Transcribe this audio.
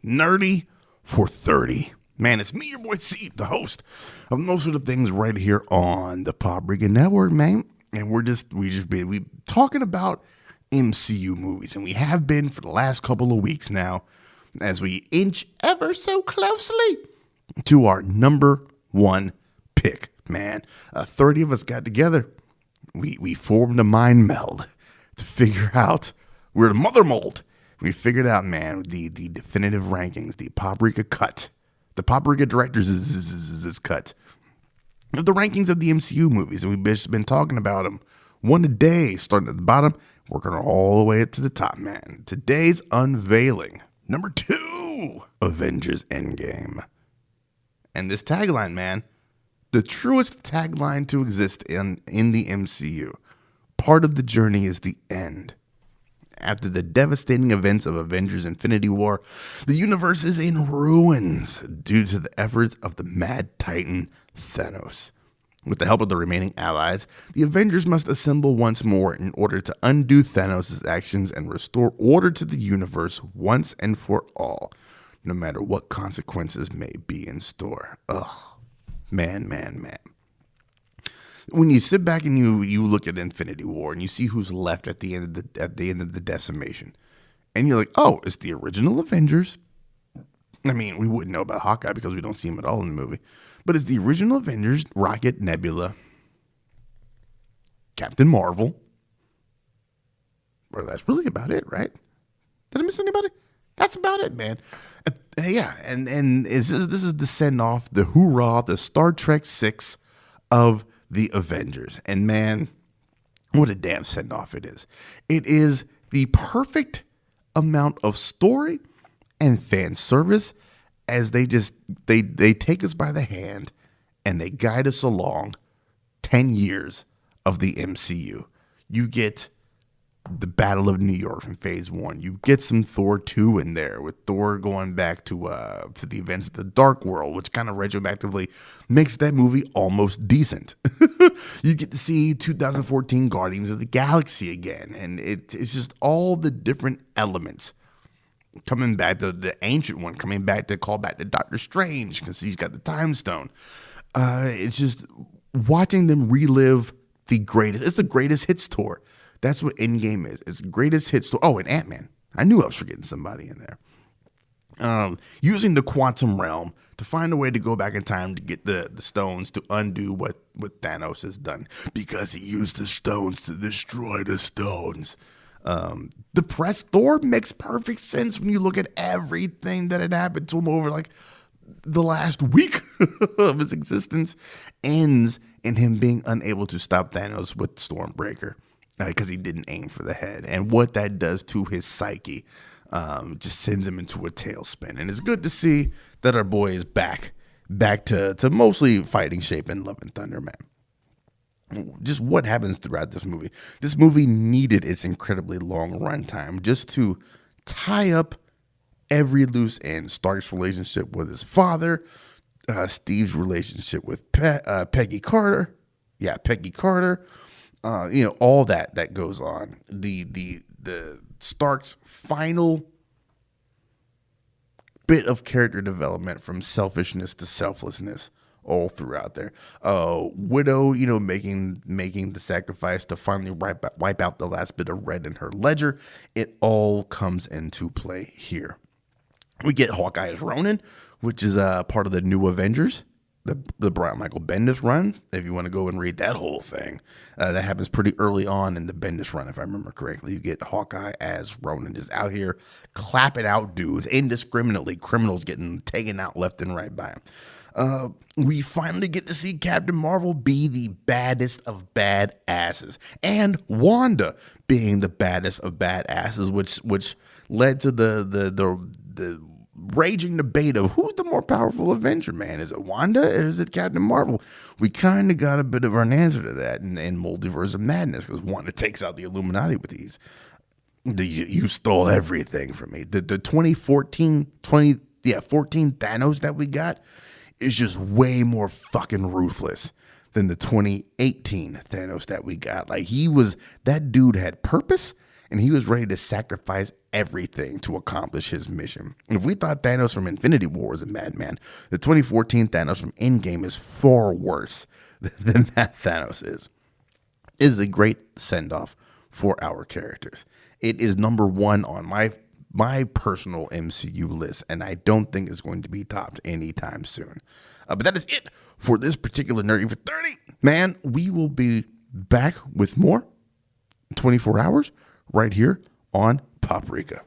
Nerdy for 30. Man, it's me, your boy C, the host of most of the things right here on the Paprika Network, man. And we talking about MCU movies, and we have been for the last couple of weeks now, as we inch ever so closely to our number one pick. Man, 30 of us got together. We formed a mind meld to figure out, we're the mother mold. We figured out, man, the definitive rankings, the Paprika cut, the Paprika directors is cut of the rankings of the MCU movies. And we've just been talking about them one a day, starting at the bottom, working all the way up to the top, man. Today's unveiling, number 2, Avengers Endgame. And this tagline, man, the truest tagline to exist in the MCU. Part of the journey is the end. After the devastating events of Avengers Infinity War, the universe is in ruins due to the efforts of the Mad Titan Thanos. With the help of the remaining allies, the Avengers must assemble once more in order to undo Thanos' actions and restore order to the universe once and for all, no matter what consequences may be in store. Ugh. Man. When you sit back and you look at Infinity War and you see who's left at the end of the decimation, and you're like, oh, it's the original Avengers. I mean, we wouldn't know about Hawkeye because we don't see him at all in the movie, but it's the original Avengers: Rocket, Nebula, Captain Marvel. Well, that's really about it, right? Did I miss anybody? That's about it, man. Yeah, and this is the send off, the hoorah, the Star Trek 6 of the Avengers. And man, what a damn send off it is. It is the perfect amount of story and fan service as they take us by the hand and they guide us along 10 years of the MCU. You get the Battle of New York from Phase 1. You get some Thor 2 in there, with Thor going back to the events of the Dark World, which kind of retroactively makes that movie almost decent. You get to see 2014 Guardians of the Galaxy again, and it's just all the different elements coming back. The ancient one coming back to call back to Doctor Strange because he's got the Time Stone. It's just watching them relive the greatest. It's the greatest hits tour. That's what Endgame is. It's the greatest hits tour. Oh, and Ant-Man. I knew I was forgetting somebody in there. Using the quantum realm to find a way to go back in time to get the stones to undo what Thanos has done, because he used the stones to destroy the stones. The press Thor makes perfect sense when you look at everything that had happened to him over like the last week of his existence, ends in him being unable to stop Thanos with Stormbreaker. Because he didn't aim for the head, and what that does to his psyche just sends him into a tailspin. And it's good to see that our boy is back to mostly fighting shape in Love and Thunder, man. Just what happens throughout this movie. This movie needed its incredibly long runtime just to tie up every loose end. Stark's relationship with his father, Steve's relationship with Peggy Carter. Yeah, Peggy Carter. All that goes on. The Stark's final bit of character development from selfishness to selflessness all throughout there. Widow, making the sacrifice to finally wipe out the last bit of red in her ledger. It all comes into play here. We get Hawkeye as Ronin, which is part of the New Avengers. The Brian Michael Bendis run, if you want to go and read that whole thing. That happens pretty early on in the Bendis run, if I remember correctly. You get Hawkeye as Ronin, just out here clapping out dudes indiscriminately, criminals getting taken out left and right by him. We finally get to see Captain Marvel be the baddest of badasses, and Wanda being the baddest of badasses, which led to the raging debate of who's the more powerful Avenger, man. Is it Wanda or is it Captain Marvel? We kind of got a bit of an answer to that in Multiverse of Madness, because Wanda takes out the Illuminati with these. You stole everything from me. The 14 Thanos that we got is just way more fucking ruthless than the 2018 Thanos that we got. Like, that dude had purpose, and he was ready to sacrifice everything to accomplish his mission. And if we thought Thanos from Infinity War was a madman, the 2014 Thanos from Endgame is far worse than that Thanos is. It is a great send-off for our characters. It is number one on my personal MCU list, and I don't think it's going to be topped anytime soon. But that is it for this particular Nerdy for 30. Man, we will be back with more in 24 hours right here on Paprika.